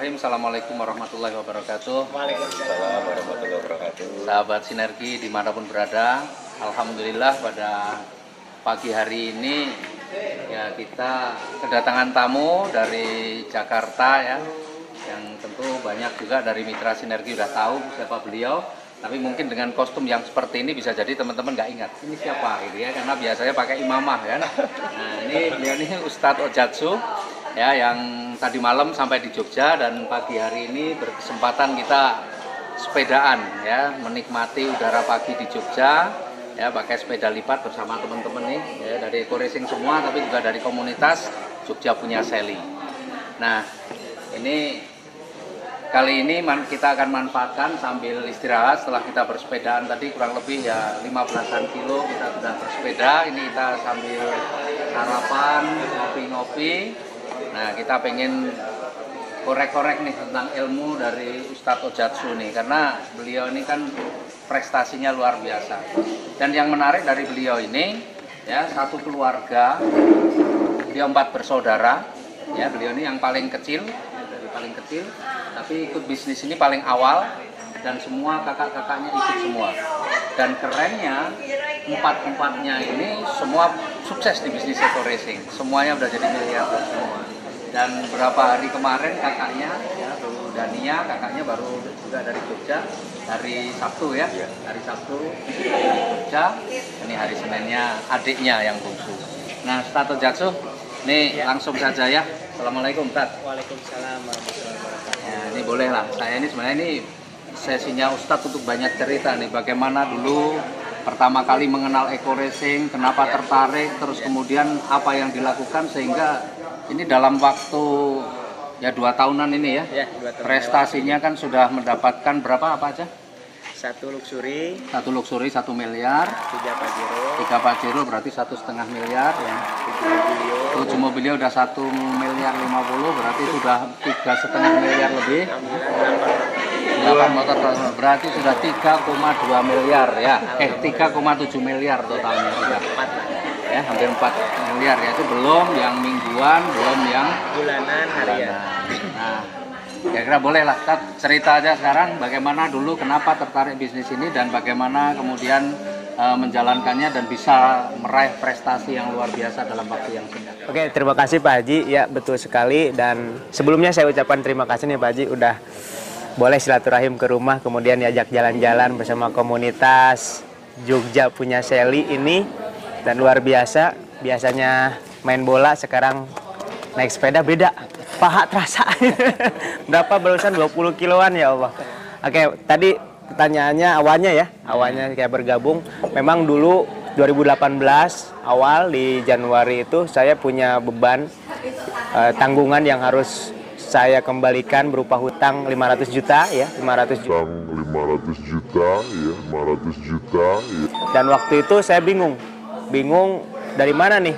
Bismillahirrahmanirrahim. Assalamualaikum warahmatullahi wabarakatuh. Waalaikumsalam warahmatullahi wabarakatuh. Sahabat Sinergi dimanapun berada, alhamdulillah pada pagi hari ini ya kita kedatangan tamu dari Jakarta ya, yang tentu banyak juga dari mitra Sinergi udah tahu siapa beliau. Tapi mungkin dengan kostum yang seperti ini bisa jadi teman-teman nggak ingat ini siapa gitu ya, karena biasanya pakai imamah kan. Nah ini beliau ini Ustadz Ojatsu ya, yang tadi malam sampai di Jogja dan pagi hari ini berkesempatan kita sepedaan ya, menikmati udara pagi di Jogja ya, pakai sepeda lipat bersama teman-teman nih ya, dari Eco Racing semua, tapi juga dari komunitas Jogja Punya Sally. Nah ini kali ini kita akan manfaatkan sambil istirahat setelah kita bersepedaan tadi kurang lebih ya 15-an kilo kita sudah bersepeda. Ini kita sambil sarapan, ngopi-ngopi. Nah kita pengen korek-korek nih tentang ilmu dari Ustadz Ojatsu nih, karena beliau ini kan prestasinya luar biasa. Dan yang menarik dari beliau ini ya, satu keluarga, beliau 4 bersaudara ya, beliau ini yang paling kecil, dari paling kecil, tapi ikut bisnis ini paling awal dan semua kakak-kakaknya ikut semua. Dan kerennya empat-empatnya ini semua sukses di bisnis Eco Racing, semuanya udah jadi miliarder semua. Dan beberapa hari kemarin kakaknya ya, Dania kakaknya baru juga dari Jogja, hari Sabtu ya, hari Sabtu Jogja, ini hari Seninnya adiknya yang bungsu. Nah Ustadz Ojatsu, nih langsung saja ya. Assalamualaikum Ustadz. Waalaikumsalam warahmatullahi wabarakatuh. Ya, ini boleh lah, saya ini sebenarnya ini sesinya Ustadz untuk banyak cerita nih, bagaimana dulu pertama kali mengenal Eco Racing, kenapa tertarik, terus kemudian apa yang dilakukan sehingga ini dalam waktu ya 2 tahunan ini ya, 2 tahun prestasinya kan sudah mendapatkan berapa apa aja? 1 luxury, 1 luxury 1 miliar, 3 Pajero, 3 Pajero berarti 1,5 miliar ya. 7 mobilnya udah 1 miliar 50, berarti sudah 3,5 miliar lebih. 8 motor berarti sudah 3,2 miliar ya. 3,7 miliar totalnya sudah. Ya, hampir 4 miliar ya, itu belum yang mingguan, belum yang bulanan, harian. Nah, kira-kira boleh lah cerita aja sekarang bagaimana dulu, kenapa tertarik bisnis ini dan bagaimana kemudian menjalankannya dan bisa meraih prestasi yang luar biasa dalam waktu yang singkat. Oke, terima kasih Pak Haji. Ya, betul sekali. Dan sebelumnya saya ucapkan terima kasih nih Pak Haji udah boleh silaturahim ke rumah, kemudian diajak jalan-jalan bersama komunitas Jogja Punya Sally ini. Dan luar biasa, biasanya main bola, sekarang naik sepeda beda, paha terasa. Berapa barusan 20 kiloan ya Allah. Oke, tadi pertanyaannya awalnya kayak bergabung. Memang dulu 2018 awal di Januari itu saya punya beban tanggungan yang harus saya kembalikan berupa hutang 500 juta ya, 500 juta. 500 juta ya. Dan waktu itu saya bingung dari mana nih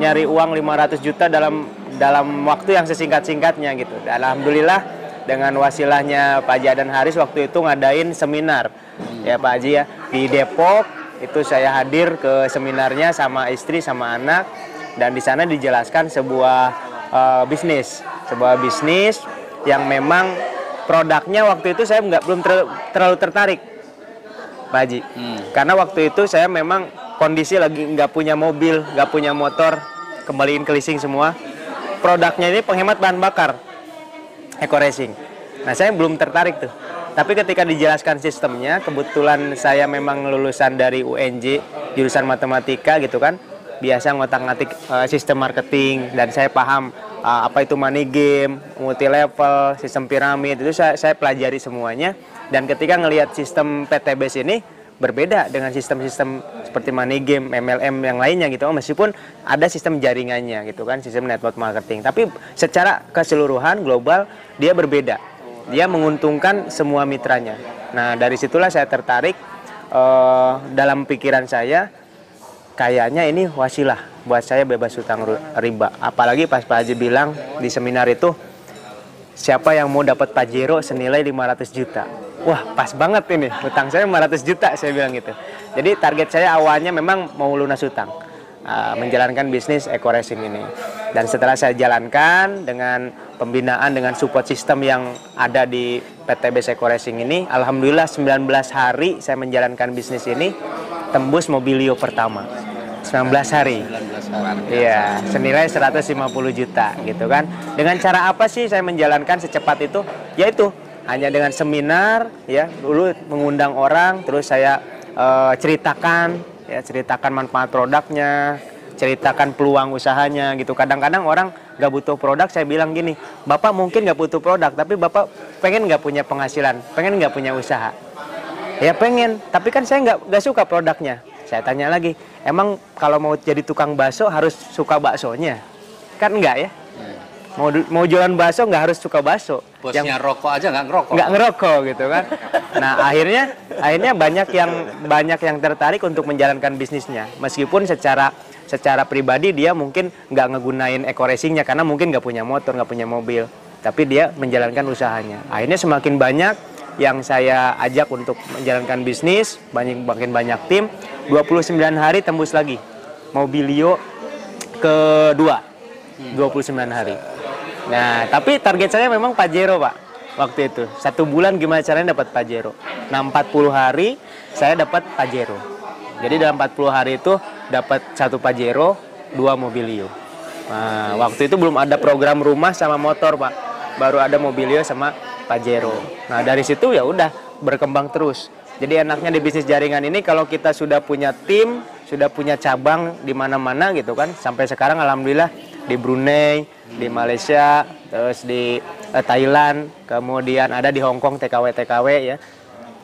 nyari uang 500 juta dalam waktu yang sesingkat-singkatnya gitu. Dan alhamdulillah dengan wasilahnya Pak Haji dan Haris waktu itu ngadain seminar ya Pak Haji ya di Depok. Itu saya hadir ke seminarnya sama istri sama anak, dan di sana dijelaskan sebuah bisnis yang memang produknya waktu itu saya belum terlalu tertarik Pak Haji. Karena waktu itu saya memang kondisi lagi nggak punya mobil, nggak punya motor, kembaliin ke leasing semua. Produknya ini penghemat bahan bakar, Eco Racing. Nah saya belum tertarik tuh. Tapi ketika dijelaskan sistemnya, kebetulan saya memang lulusan dari UNJ, jurusan matematika gitu kan, biasa ngotak-ngatik sistem marketing, dan saya paham apa itu money game, multi level, sistem piramid, itu saya pelajari semuanya. Dan ketika ngelihat sistem PTBS ini berbeda dengan sistem-sistem seperti money game, MLM yang lainnya gitu, meskipun ada sistem jaringannya gitu kan, sistem network marketing, tapi secara keseluruhan global dia berbeda, dia menguntungkan semua mitranya. Nah dari situlah saya tertarik, dalam pikiran saya kayaknya ini wasilah buat saya bebas hutang riba. Apalagi pas Pak Haji bilang di seminar itu, siapa yang mau dapat Pajero senilai 500 juta. Wah pas banget ini, hutang saya 500 juta, saya bilang gitu. Jadi target saya awalnya memang mau lunas hutang, menjalankan bisnis Eco Racing ini. Dan setelah saya jalankan dengan pembinaan dengan support system yang ada di PT Base Eco Racing ini, alhamdulillah 19 hari saya menjalankan bisnis ini tembus Mobilio pertama. 19 hari. 19 hari. Iya, senilai 150 juta gitu kan. Dengan cara apa sih saya menjalankan secepat itu? Yaitu hanya dengan seminar ya, dulu mengundang orang, terus saya ceritakan manfaat produknya, ceritakan peluang usahanya gitu. Kadang-kadang orang nggak butuh produk, saya bilang gini, Bapak mungkin nggak butuh produk, tapi Bapak pengen nggak punya penghasilan, pengen nggak punya usaha? Ya pengen, tapi kan saya nggak suka produknya. Saya tanya lagi, emang kalau mau jadi tukang bakso harus suka baksonya? Kan enggak ya? Mau jualan bakso nggak harus suka bakso. Bosnya rokok aja nggak ngerokok. Nggak ngerokok gitu kan. Nah akhirnya banyak yang tertarik untuk menjalankan bisnisnya. Meskipun secara pribadi dia mungkin nggak ngegunain eco racingnya karena mungkin nggak punya motor, nggak punya mobil. Tapi dia menjalankan usahanya. Akhirnya semakin banyak yang saya ajak untuk menjalankan bisnis, makin banyak tim. 29 hari tembus lagi Mobilio kedua, 29 hari. Nah, tapi target saya memang Pajero, Pak. Waktu itu 1 bulan gimana caranya dapat Pajero. Nah, 40 hari saya dapat Pajero. Jadi dalam 40 hari itu dapat 1 Pajero, 2 Mobilio. Nah, waktu itu belum ada program rumah sama motor, Pak. Baru ada Mobilio sama Pajero. Nah, dari situ ya udah berkembang terus. Jadi enaknya di bisnis jaringan ini kalau kita sudah punya tim, sudah punya cabang di mana-mana gitu kan. Sampai sekarang alhamdulillah di Brunei, di Malaysia, terus di Thailand, kemudian ada di Hong Kong TKW ya.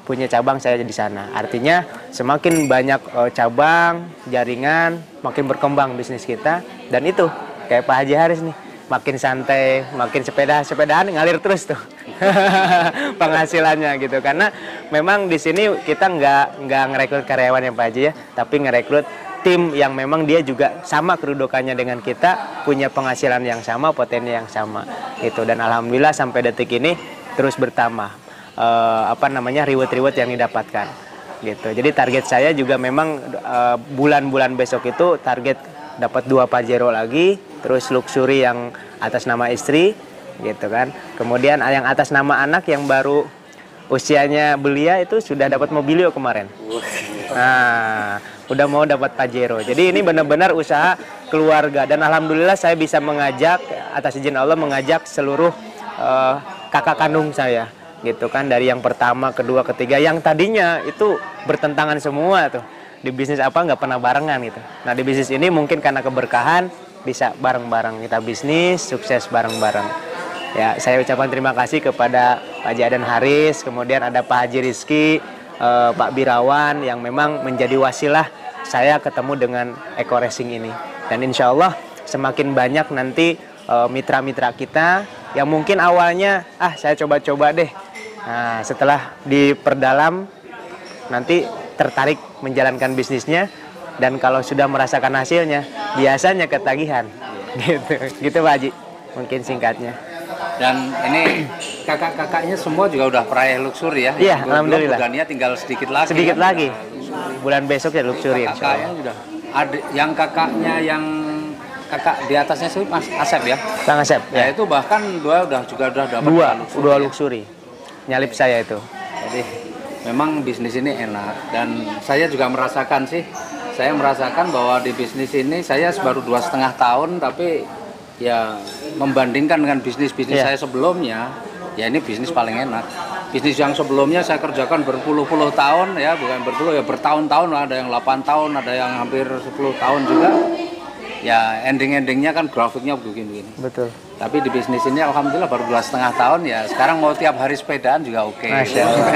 Punya cabang saya di sana. Artinya semakin banyak cabang, jaringan, makin berkembang bisnis kita, dan itu kayak Pak Haji Haris nih. Makin santai, makin sepedaan ngalir terus tuh penghasilannya gitu. Karena memang di sini kita nggak ngerekrut karyawan yang Pak Haji ya, tapi ngerekrut tim yang memang dia juga sama kedudukannya dengan kita, punya penghasilan yang sama, potensi yang sama gitu. Dan alhamdulillah sampai detik ini terus bertambah reward yang didapatkan gitu. Jadi target saya juga memang bulan-bulan besok itu target dapat 2 Pajero lagi, terus luxury yang atas nama istri gitu kan. Kemudian yang atas nama anak yang baru usianya belia itu sudah dapat Mobilio kemarin. Nah, udah mau dapat Pajero. Jadi ini benar-benar usaha keluarga, dan alhamdulillah saya bisa mengajak, atas izin Allah, mengajak seluruh kakak kandung saya gitu kan, dari yang pertama, kedua, ketiga, yang tadinya itu bertentangan semua tuh. Di bisnis apa nggak pernah barengan gitu. Nah, di bisnis ini mungkin karena keberkahan bisa bareng-bareng kita bisnis, sukses bareng-bareng. Ya, saya ucapkan terima kasih kepada Pak Haji Adan Haris, kemudian ada Pak Haji Rizky, Pak Birawan yang memang menjadi wasilah saya ketemu dengan Eco Racing ini. Dan insya Allah semakin banyak nanti mitra-mitra kita yang mungkin awalnya saya coba-coba deh. Nah, setelah diperdalam nanti tertarik menjalankan bisnisnya, dan kalau sudah merasakan hasilnya biasanya ketagihan gitu Pak Haji, mungkin singkatnya. Dan ini kakak-kakaknya semua juga udah peraih luxury ya? Iya, alhamdulillah. Bulannya tinggal sedikit lagi. Sedikit lagi. Bulan besok ya luxury. Kakaknya sudah. Yang kakaknya yang kakak di atasnya sih Mas Asep ya? Kang Asep. Ya, itu bahkan udah dapat dua luxury. Nyalip saya itu. Jadi memang bisnis ini enak, dan saya juga merasakan sih. Saya merasakan bahwa di bisnis ini saya baru 2,5 tahun, tapi ya membandingkan dengan bisnis-bisnis saya sebelumnya, ya ini bisnis paling enak. Bisnis yang sebelumnya saya kerjakan berpuluh-puluh tahun ya, bukan berpuluh ya, bertahun-tahun, ada yang 8 tahun, ada yang hampir 10 tahun juga. Ya ending-endingnya kan grafiknya begini-begini. Betul. Tapi di bisnis ini alhamdulillah baru 2,5 tahun ya. Sekarang mau tiap hari sepedaan juga oke. Masya Allah.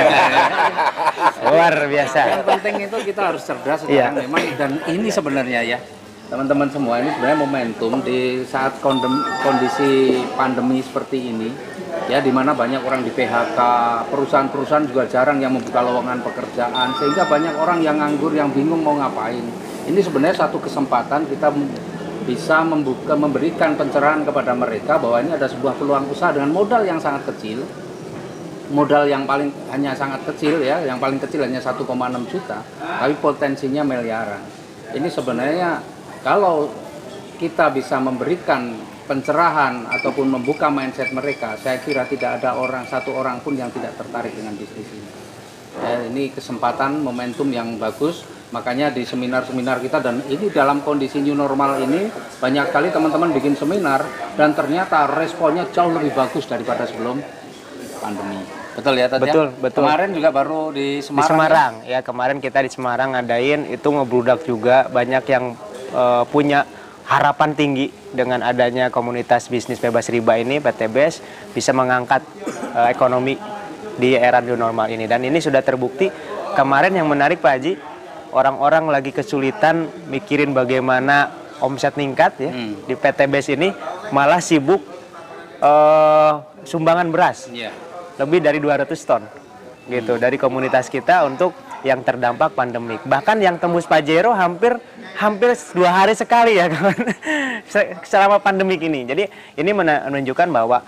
Luar biasa. Yang penting itu kita harus cerdas sekarang memang. Dan ini sebenarnya ya teman-teman semua, ini sebenarnya momentum di saat kondisi pandemi seperti ini. Ya, di mana banyak orang di PHK, perusahaan-perusahaan juga jarang yang membuka lowongan pekerjaan, sehingga banyak orang yang nganggur, yang bingung mau ngapain. Ini sebenarnya satu kesempatan kita bisa memberikan pencerahan kepada mereka bahwa ini ada sebuah peluang usaha dengan modal yang sangat kecil, modal yang paling hanya sangat kecil ya, yang paling kecil hanya 1,6 juta, tapi potensinya miliaran. Ini sebenarnya kalau kita bisa memberikan pencerahan ataupun membuka mindset mereka, saya kira tidak ada satu orang pun yang tidak tertarik dengan bisnis ini. Ini kesempatan, momentum yang bagus. Makanya di seminar-seminar kita, dan ini dalam kondisi new normal ini, banyak kali teman-teman bikin seminar dan ternyata responnya jauh lebih bagus daripada sebelum pandemi. Betul ya tadi? Betul, ya? betul. Kemarin juga baru di Semarang. Di Semarang, ya kemarin kita di Semarang ngadain, itu ngebludak juga, banyak yang punya harapan tinggi dengan adanya komunitas bisnis bebas riba ini, PTBS, bisa mengangkat ekonomi di era new normal ini. Dan ini sudah terbukti. Kemarin yang menarik Pak Haji, orang-orang lagi kesulitan mikirin bagaimana omset meningkat ya. Di PTBS ini malah sibuk sumbangan beras. Lebih dari 200 ton gitu dari komunitas kita untuk yang terdampak pandemik. Bahkan yang tembus Pajero hampir 2 hari sekali ya selama pandemik ini. Jadi ini menunjukkan bahwa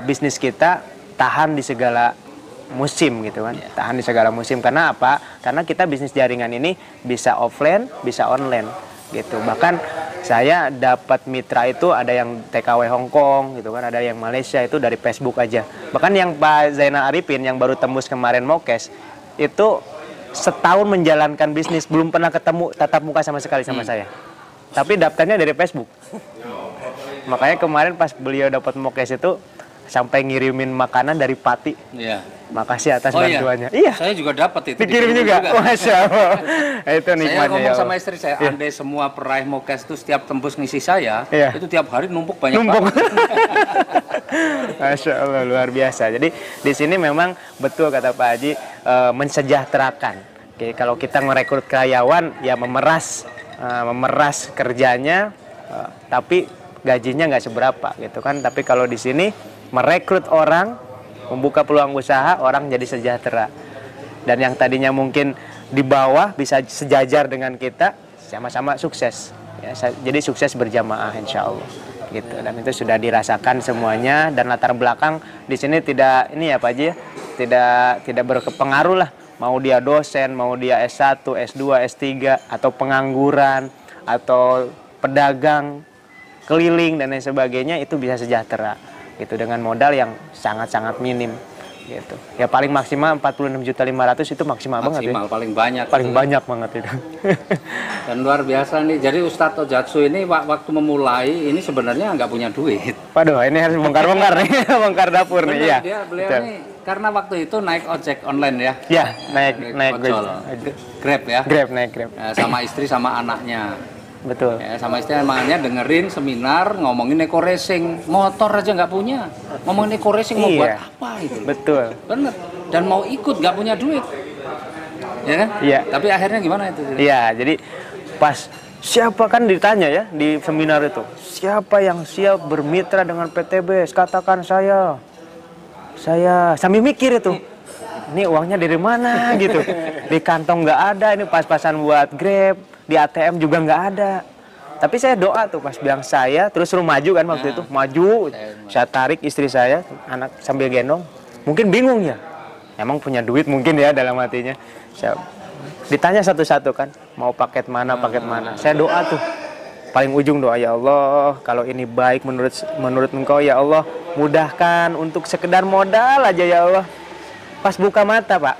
bisnis kita tahan di segala musim gitu kan. Tahan di segala musim. Karena apa? Karena kita bisnis jaringan ini bisa offline, bisa online gitu. Bahkan saya dapat mitra itu ada yang TKW Hong Kong gitu kan, ada yang Malaysia itu dari Facebook aja. Bahkan yang Pak Zainal Arifin yang baru tembus kemarin Mokes itu setahun menjalankan bisnis belum pernah ketemu tatap muka sama sekali sama saya. Tapi daftarnya dari Facebook. Makanya kemarin pas beliau dapat Mokes itu sampai ngirimin makanan dari Pati. Makasih atas bantuannya. Iya. Saya juga dapat itu. Dikirim juga. Masya Allah. Itu nikmatnya. Saya ngomong sama istri saya, andai semua peraih Mokes itu setiap tembus ngisi saya, itu tiap hari numpuk banyak banget. Masya Allah, luar biasa. Jadi di sini memang betul kata Pak Haji, mensejahterakan. Oke, kalau kita merekrut karyawan, ya memeras kerjanya, tapi gajinya nggak seberapa gitu kan. Tapi kalau di sini merekrut orang, membuka peluang usaha, orang jadi sejahtera. Dan yang tadinya mungkin di bawah bisa sejajar dengan kita, sama-sama sukses. Ya, jadi sukses berjamaah insya Allah. Gitu. Dan itu sudah dirasakan semuanya. Dan latar belakang di sini tidak ini ya Pak Haji, tidak berpengaruh lah. Mau dia dosen, mau dia S1, S2, S3, atau pengangguran, atau pedagang, keliling dan lain sebagainya, itu bisa sejahtera. Gitu, dengan modal yang sangat-sangat minim gitu. Ya paling maksimal 46.500.000 itu maksimal banget ya. Paling banyak. Paling banyak banget itu. Dan luar biasa nih. Jadi Ustadz Ojatsu ini waktu memulai ini sebenarnya nggak punya duit. Waduh, ini harus bongkar-bongkar nih, bongkar dapur nih ya. Beliau nih karena waktu itu naik ojek online ya. Ya, naik Grab ya. Naik Grab. Sama istri sama anaknya. Betul. Ya, sama istri makanya dengerin seminar ngomongin eco racing, motor aja nggak punya, ngomongin eco racing mau buat apa itu? Betul. Bener. Dan mau ikut nggak punya duit, ya kan? Iya. Tapi akhirnya gimana itu? Iya, jadi pas siapa kan ditanya ya di seminar itu, siapa yang siap bermitra dengan PTBS? Katakan saya sambil mikir itu. Ini uangnya dari mana gitu? Di kantong nggak ada, ini pas-pasan buat Grab. Di ATM juga nggak ada. Tapi saya doa tuh pas bilang saya, terus suruh maju kan waktu itu, maju. Saya tarik istri saya, anak sambil gendong. Mungkin bingung ya, emang punya duit mungkin ya dalam hatinya. Saya ditanya satu-satu kan, mau paket mana. Saya doa tuh, paling ujung doa, ya Allah, kalau ini baik menurut Engkau ya Allah, mudahkan untuk sekedar modal aja ya Allah. Pas buka mata Pak,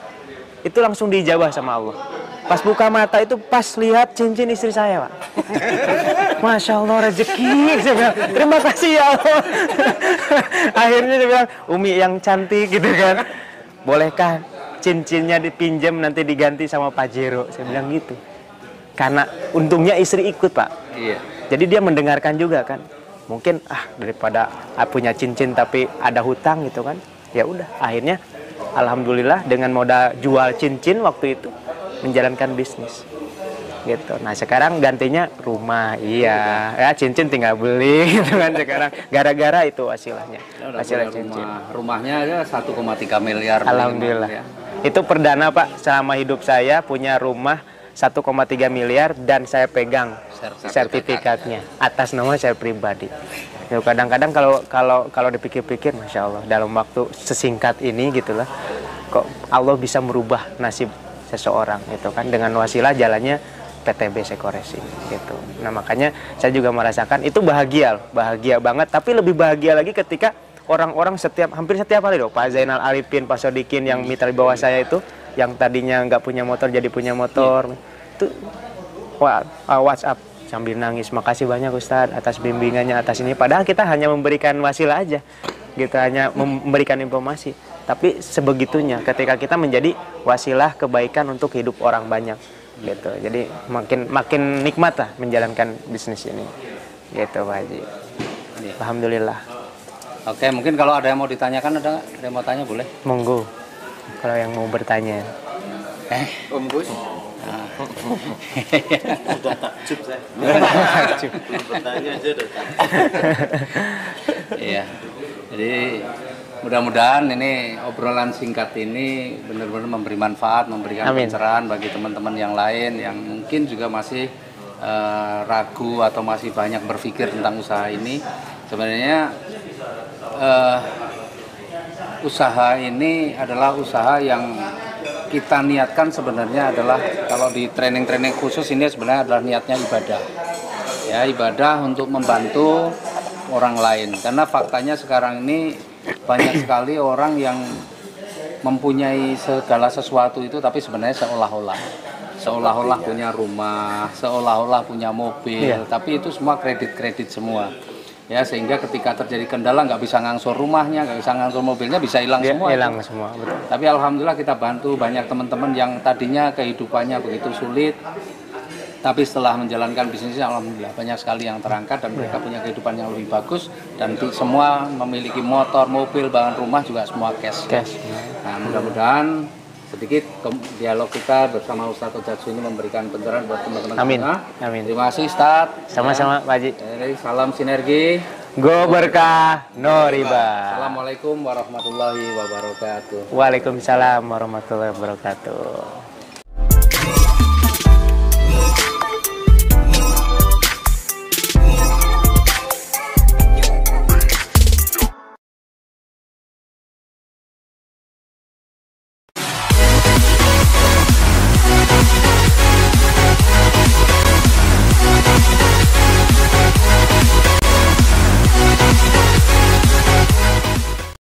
itu langsung dijabah sama Allah. Pas buka mata itu pas lihat cincin istri saya Pak. Masya Allah rezeki. Saya bilang, terima kasih ya Allah. Akhirnya dia bilang, Umi yang cantik gitu kan, bolehkah cincinnya dipinjam nanti diganti sama Pajero? Saya bilang gitu. Karena untungnya istri ikut Pak. Iya. Jadi dia mendengarkan juga kan. Mungkin daripada punya cincin tapi ada hutang gitu kan. Ya udah, akhirnya alhamdulillah dengan modal jual cincin waktu itu menjalankan bisnis gitu. Nah sekarang gantinya rumah, ya cincin tinggal beli gitu kan sekarang gara-gara itu hasilnya cincin. Rumahnya aja 1,3 miliar. Alhamdulillah ya. Itu perdana Pak selama hidup saya punya rumah 1,3 miliar dan saya pegang sertifikatnya atas nama saya pribadi. Kadang-kadang kalau dipikir-pikir, masya Allah dalam waktu sesingkat ini gitulah, kok Allah bisa merubah nasib seseorang itu kan dengan wasilah jalannya PTB Sekores ini gitu. Nah makanya saya juga merasakan itu bahagia banget. Tapi lebih bahagia lagi ketika orang-orang hampir setiap hari Pak Zainal Arifin, Pak Sodikin yang mitra di bawah saya itu, yang tadinya nggak punya motor jadi punya motor, itu WhatsApp sambil nangis, makasih banyak Ustadz atas bimbingannya, atas ini. Padahal kita hanya memberikan wasilah aja, gitu, hanya memberikan informasi. Tapi sebegitunya ketika kita menjadi wasilah kebaikan untuk hidup orang banyak, gitu. Jadi makin nikmat lah menjalankan bisnis ini, gitu Pak Haji. Alhamdulillah. Oke, mungkin kalau ada yang mau ditanyakan, ada yang mau tanya boleh? Monggo, kalau yang mau bertanya. Om Gus. Sudah takjub saya. Belum bertanya aja udah takjub. Iya. Jadi mudah-mudahan ini obrolan singkat ini benar-benar memberi manfaat, memberikan pencerahan bagi teman-teman yang lain yang mungkin juga masih ragu atau masih banyak berpikir tentang usaha ini. Sebenarnya usaha ini adalah usaha yang kita niatkan sebenarnya adalah, kalau di training-training khusus ini sebenarnya adalah niatnya ibadah. Ya, ibadah untuk membantu orang lain. Karena faktanya sekarang ini banyak sekali orang yang mempunyai segala sesuatu itu tapi sebenarnya seolah-olah punya rumah, seolah-olah punya mobil, tapi itu semua kredit-kredit semua. Ya, sehingga ketika terjadi kendala nggak bisa ngangsur rumahnya, nggak bisa ngangsur mobilnya, bisa hilang semua. Hilang semua, betul. Tapi alhamdulillah kita bantu banyak teman-teman yang tadinya kehidupannya begitu sulit, tapi setelah menjalankan bisnisnya alhamdulillah banyak sekali yang terangkat dan mereka punya kehidupan yang lebih bagus, dan semua memiliki motor, mobil, bahkan rumah juga semua cash. Nah, mudah-mudahan sedikit dialog kita bersama Ustadz Ojatsu ini memberikan pencerahan buat teman-teman semua. Amin. Terima kasih Ustadz. Sama-sama Pak Haji. Salam sinergi. Go berkah, no riba. Assalamualaikum warahmatullahi wabarakatuh. Waalaikumsalam warahmatullahi wabarakatuh.